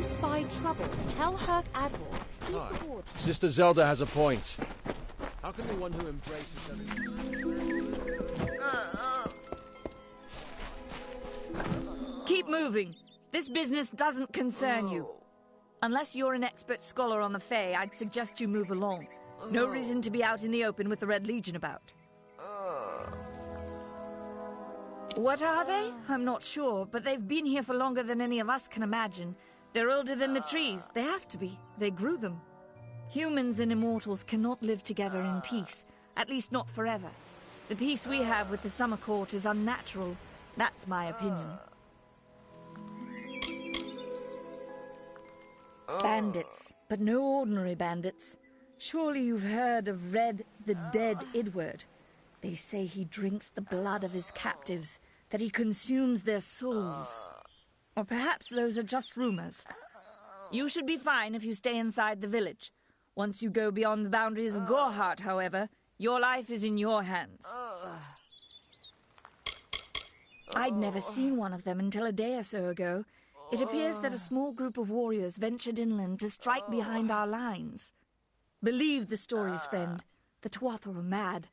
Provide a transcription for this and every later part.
spy trouble, tell Herc Admiral. He's the ward. Sister Zelda has a point. How can the one who embraces her... Keep moving. This business doesn't concern you. Unless you're an expert scholar on the Fae, I'd suggest you move along. No reason to be out in the open with the Red Legion about. What are they? I'm not sure, but they've been here for longer than any of us can imagine. They're older than the trees. They have to be. They grew them. Humans and immortals cannot live together in peace, at least not forever. The peace we have with the Summer Court is unnatural. That's my opinion. Bandits, but no ordinary bandits. Surely you've heard of Red, the dead Idward. They say he drinks the blood of his captives, that he consumes their souls. Or perhaps those are just rumors. You should be fine if you stay inside the village. Once you go beyond the boundaries of Gorhart, however, your life is in your hands. I'd never seen one of them until a day or so ago. It appears that a small group of warriors ventured inland to strike behind our lines. Believe the stories, friend. The Tuatha are mad.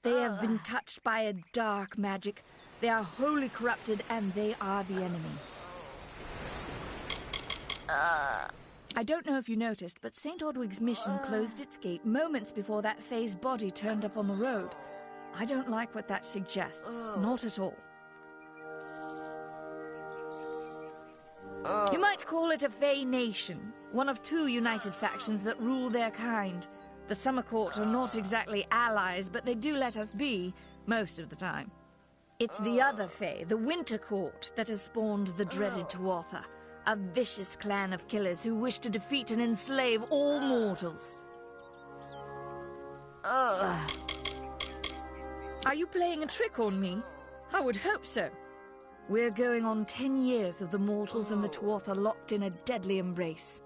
They have been touched by a dark magic. They are wholly corrupted, and they are the enemy. I don't know if you noticed, but St. Ordwig's mission closed its gate moments before that Fae's body turned up on the road. I don't like what that suggests. Not at all. You might call it a Fae nation, one of two united factions that rule their kind. The Summer Court are not exactly allies, but they do let us be, most of the time. It's the other Fae, the Winter Court, that has spawned the dreaded Tuatha, a vicious clan of killers who wish to defeat and enslave all mortals. Are you playing a trick on me? I would hope so. We're going on 10 years of the mortals and the Tuatha locked in a deadly embrace.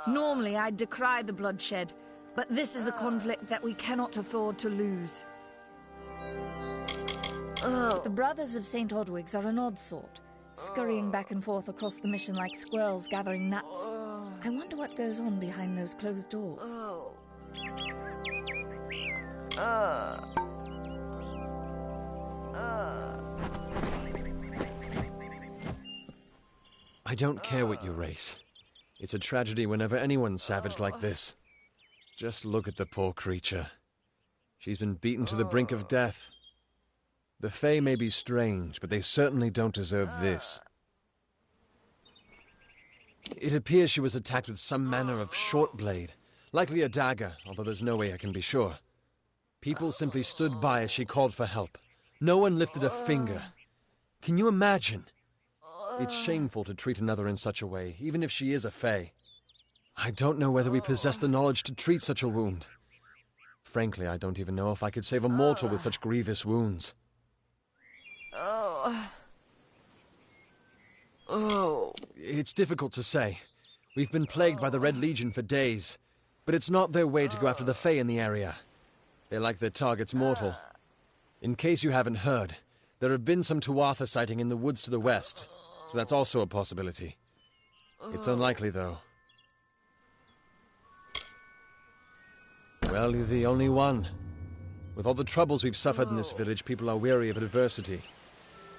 Normally, I'd decry the bloodshed, but this is a conflict that we cannot afford to lose. The Brothers of St. Ordwig's are an odd sort, scurrying back and forth across the mission like squirrels gathering nuts. I wonder what goes on behind those closed doors. I don't care what you race. It's a tragedy whenever anyone's savage like this. Just look at the poor creature. She's been beaten to the brink of death. The Fae may be strange, but they certainly don't deserve this. It appears she was attacked with some manner of short blade, likely a dagger, although there's no way I can be sure. People simply stood by as she called for help. No one lifted a finger. Can you imagine? It's shameful to treat another in such a way, even if she is a Fae. I don't know whether we possess the knowledge to treat such a wound. Frankly, I don't even know if I could save a mortal with such grievous wounds. It's difficult to say. We've been plagued by the Red Legion for days, but it's not their way to go after the Fae in the area. They like their targets mortal. In case you haven't heard, there have been some Tuatha sighting in the woods to the west, so that's also a possibility. It's unlikely, though. Well, you're the only one. With all the troubles we've suffered in this village, people are weary of adversity.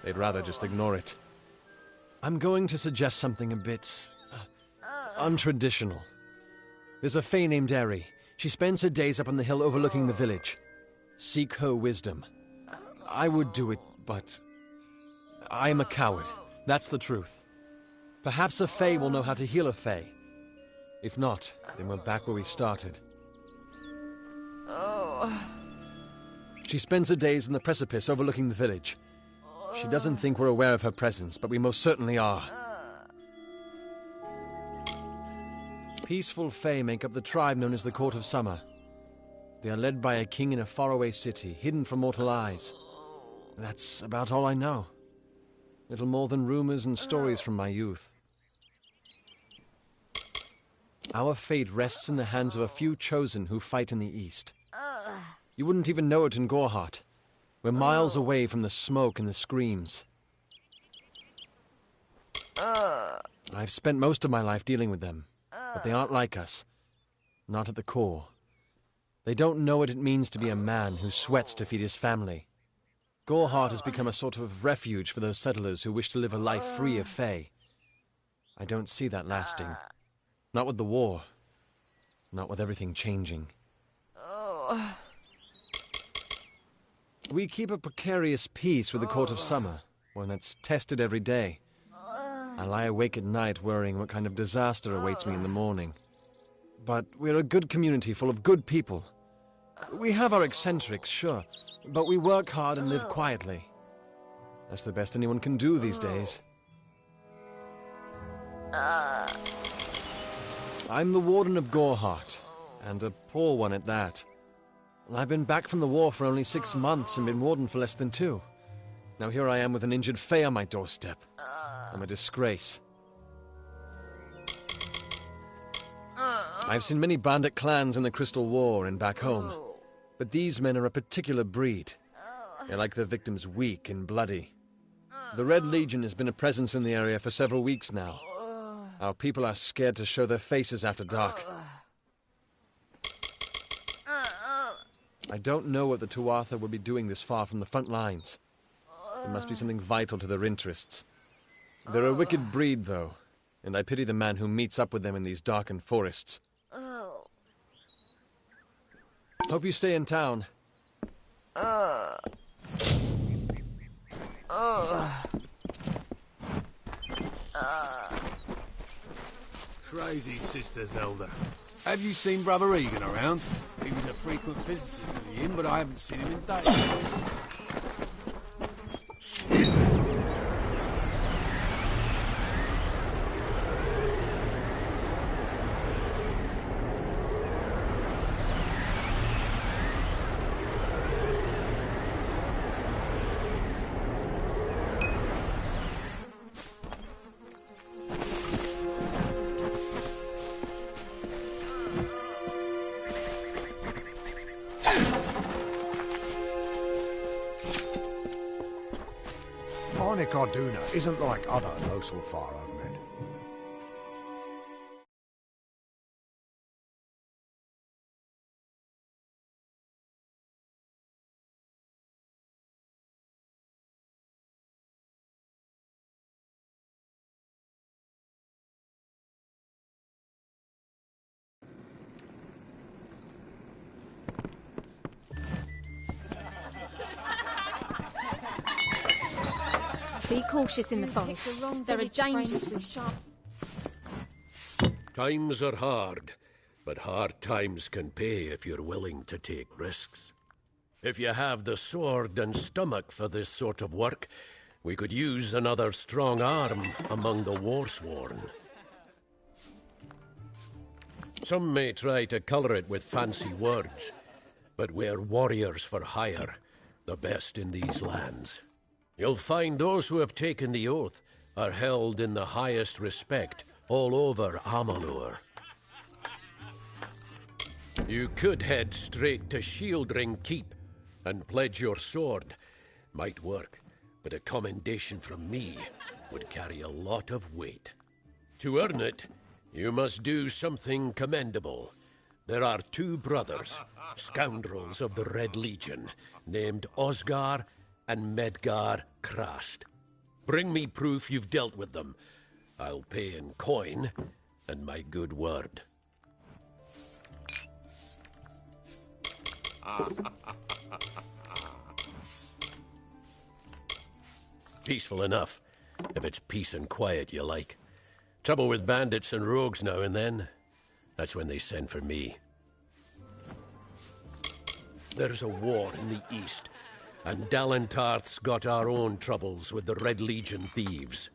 They'd rather just ignore it. I'm going to suggest something a bit... untraditional. There's a Fae named Eri. She spends her days up on the hill overlooking the village. Seek her wisdom. I would do it, but... I am a coward. That's the truth. Perhaps a Fae will know how to heal a Fae. If not, then we're back where we started. She spends her days in the precipice overlooking the village. She doesn't think we're aware of her presence, but we most certainly are. Peaceful Fae make up the tribe known as the Court of Summer. They are led by a king in a faraway city, hidden from mortal eyes. That's about all I know. Little more than rumors and stories from my youth. Our fate rests in the hands of a few chosen who fight in the east. You wouldn't even know it in Gorhart. We're miles away from the smoke and the screams. I've spent most of my life dealing with them, but they aren't like us. Not at the core. They don't know what it means to be a man who sweats to feed his family. Goreheart has become a sort of refuge for those settlers who wish to live a life free of Fae. I don't see that lasting. Not with the war. Not with everything changing. We keep a precarious peace with the Court of Summer, one that's tested every day. I lie awake at night worrying what kind of disaster awaits me in the morning. But we're a good community full of good people. We have our eccentrics, sure, but we work hard and live quietly. That's the best anyone can do these days. I'm the Warden of Goreheart, and a poor one at that. I've been back from the war for only 6 months and been Warden for less than 2. Now here I am with an injured Fae on my doorstep. I'm a disgrace. I've seen many bandit clans in the Crystal War and back home, but these men are a particular breed. They like their victims weak and bloody. The Red Legion has been a presence in the area for several weeks now. Our people are scared to show their faces after dark. I don't know what the Tuatha would be doing this far from the front lines. It must be something vital to their interests. They're a wicked breed, though, and I pity the man who meets up with them in these darkened forests. Hope you stay in town. Crazy Sister Zelda. Have you seen Brother Egan around? He was a frequent visitor to the inn, but I haven't seen him in days. Arduna isn't like other Losal Far I've met. Be cautious in the forest. There are dangers with sharp... Times are hard, but hard times can pay if you're willing to take risks. If you have the sword and stomach for this sort of work, we could use another strong arm among the Warsworn. Some may try to colour it with fancy words, but we're warriors for hire, the best in these lands. You'll find those who have taken the oath are held in the highest respect all over Amalur. You could head straight to Shieldring Keep and pledge your sword. Might work, but a commendation from me would carry a lot of weight. To earn it, you must do something commendable. There are 2 brothers, scoundrels of the Red Legion, named Osgar and Medgar Krast. Bring me proof you've dealt with them. I'll pay in coin and my good word. Peaceful enough, if it's peace and quiet you like. Trouble with bandits and rogues now and then. That's when they send for me. There's a war in the east, and Dalentarth's got our own troubles with the Red Legion thieves.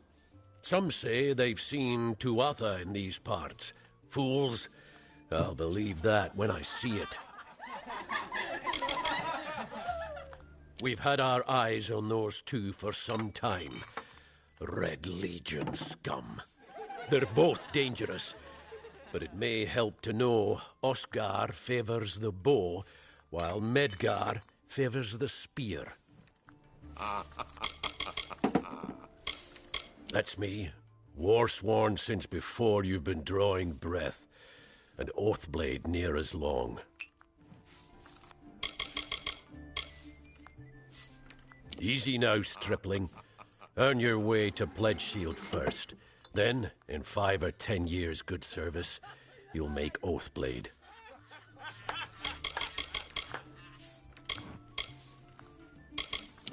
Some say they've seen Tuatha in these parts. Fools. I'll believe that when I see it. We've had our eyes on those 2 for some time. Red Legion scum. They're both dangerous, but it may help to know Oscar favors the bow, while Medgar favors the spear. That's me. War-sworn since before you've been drawing breath, and Oathblade near as long. Easy now, stripling. Earn your way to Pledge Shield first. Then, in 5 or 10 years' good service, you'll make Oathblade.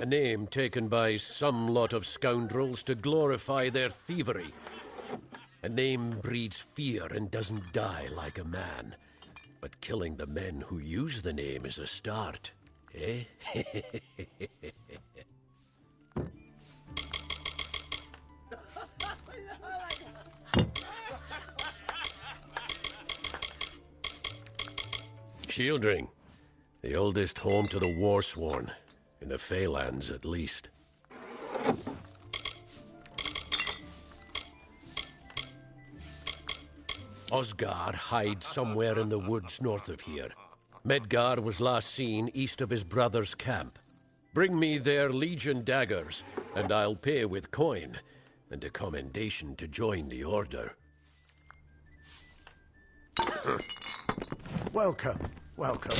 A name taken by some lot of scoundrels to glorify their thievery. A name breeds fear and doesn't die like a man. But killing the men who use the name is a start, eh? Shieldring, the oldest home to the Warsworn, in the Feylands at least. Osgar hides somewhere in the woods north of here. Medgar was last seen east of his brother's camp. Bring me their Legion daggers, and I'll pay with coin, and a commendation to join the Order. Welcome, welcome.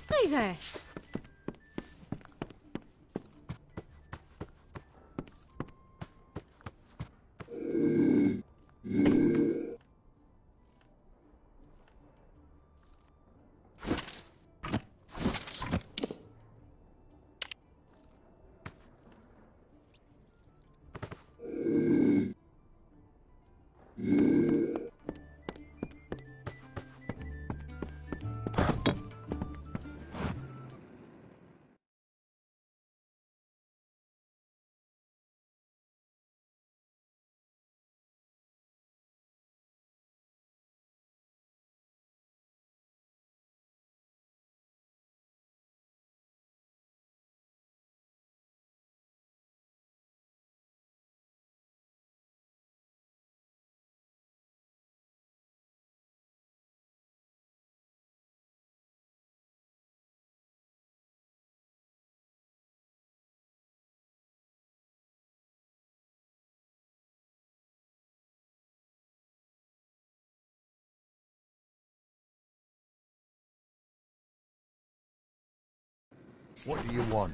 Hey there. What do you want?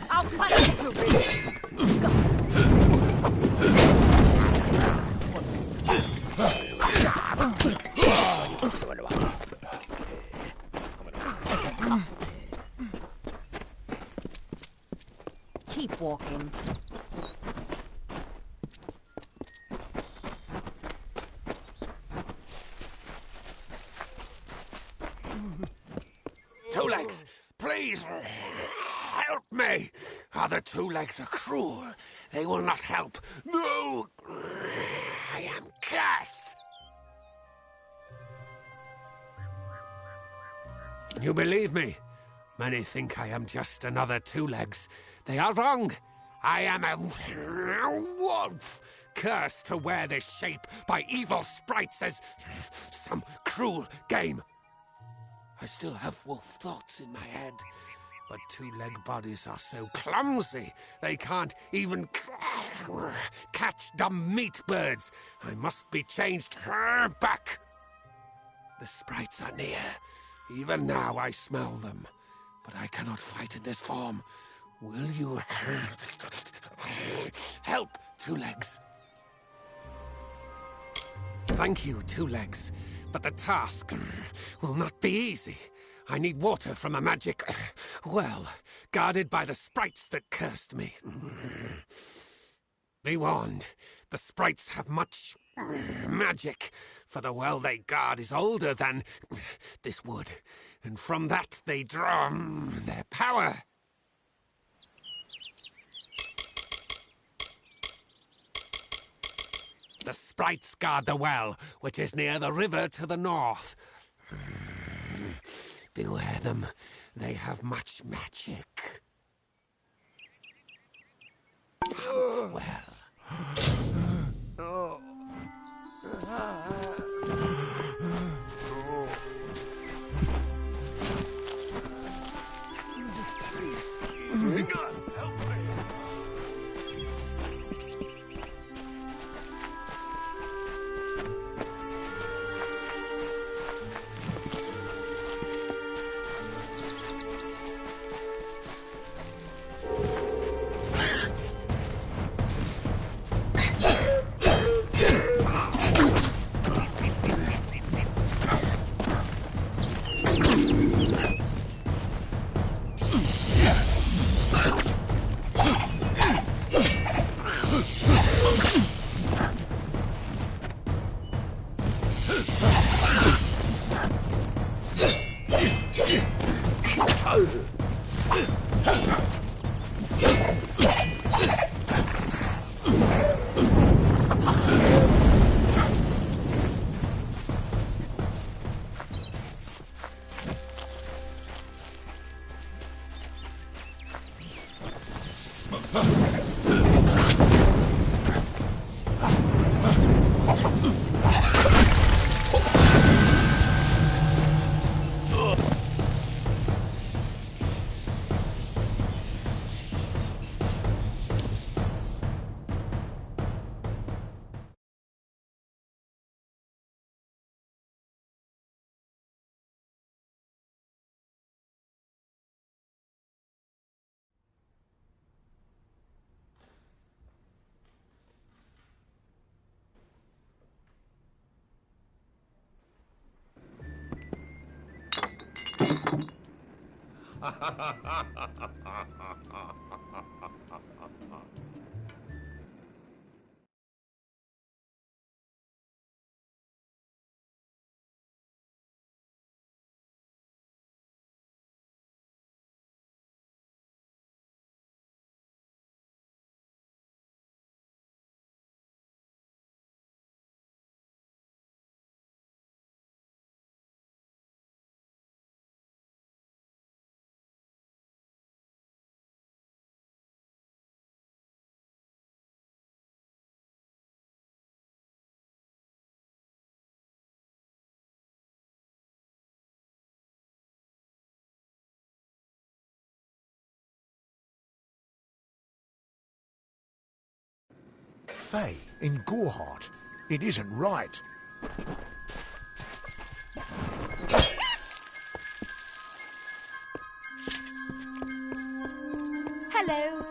I'll cut you to pieces. Keep walking. Two Legs, please, help me. Other Two Legs are cruel. They will not help. No, I am cursed. You believe me? Many think I am just another Two Legs. They are wrong. I am a wolf, cursed to wear this shape by evil sprites as some cruel game. I still have wolf thoughts in my head, but two-leg bodies are so clumsy, they can't even catch dumb meat birds. I must be changed back. The sprites are near. Even now I smell them, but I cannot fight in this form. Will you help, Two Legs? Thank you, Two Legs. But the task will not be easy. I need water from a magic well, guarded by the sprites that cursed me. Be warned, the sprites have much magic, for the well they guard is older than this wood, and from that they draw their power. The sprites guard the well, which is near the river to the north. Beware them. They have much magic. Hunt well. Please, help me. Faye, in Goreheart. It isn't right. Hello.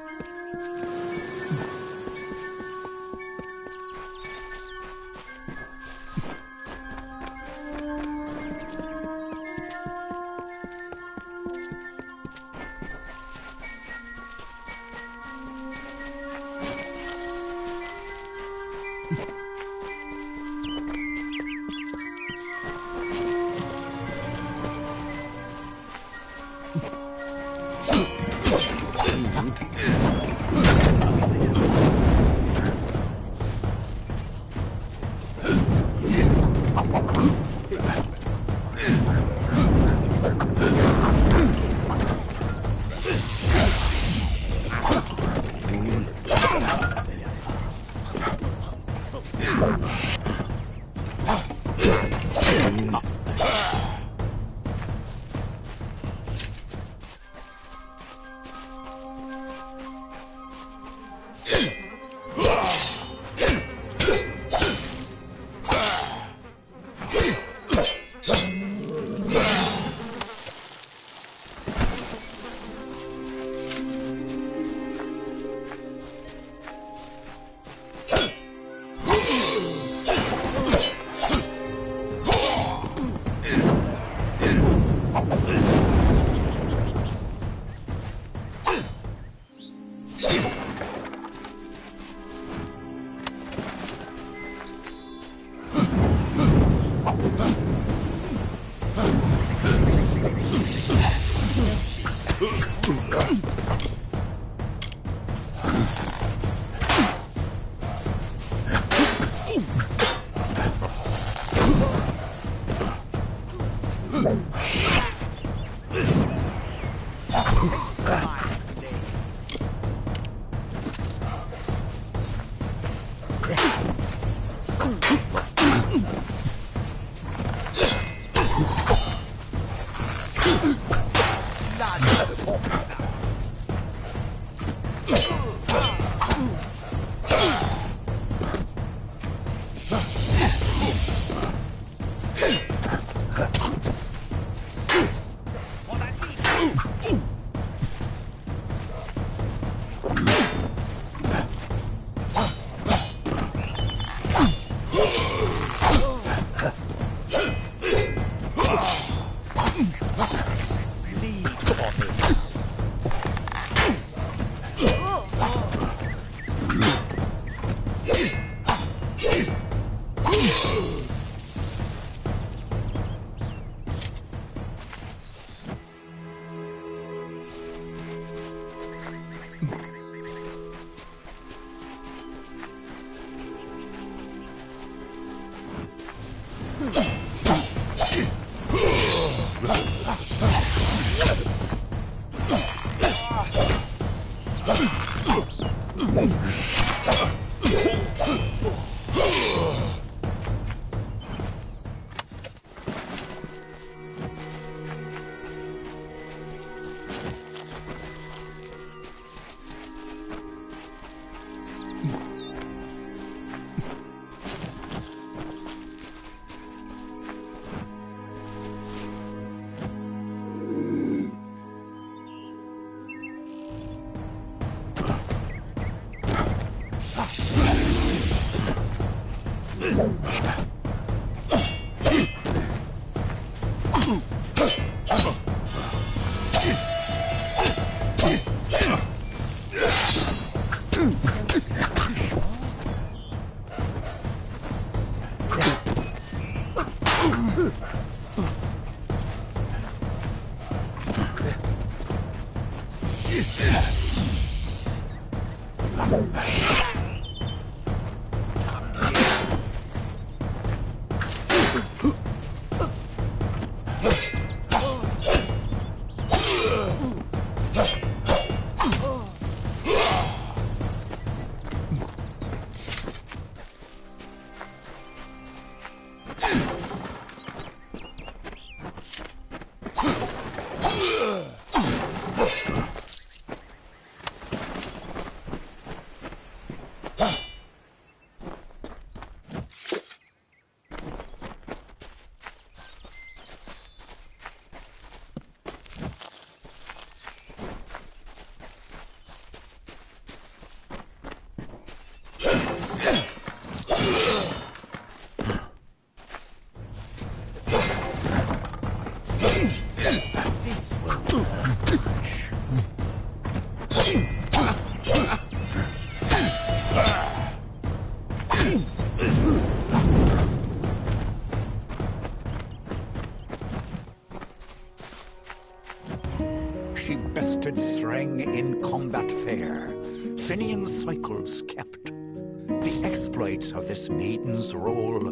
She bested Threng in combat fair, Finian's cycles kept. The exploits of this maiden's role,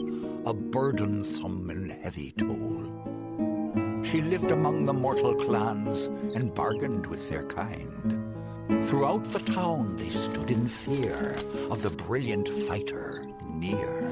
a burdensome and heavy toll. She lived among the mortal clans and bargained with their kind. Throughout the town they stood in fear of the brilliant fighter near.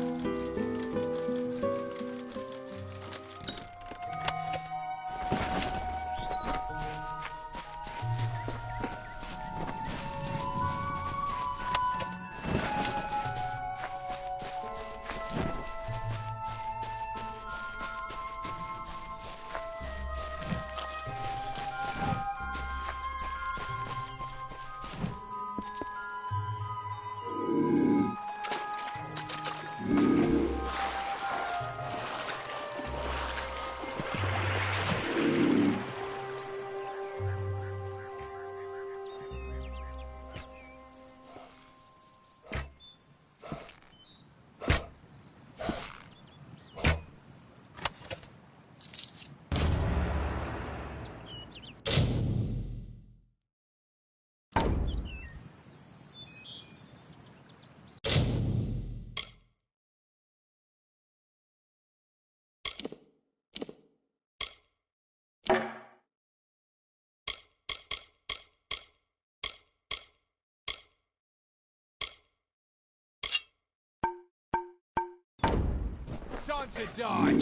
Time to die!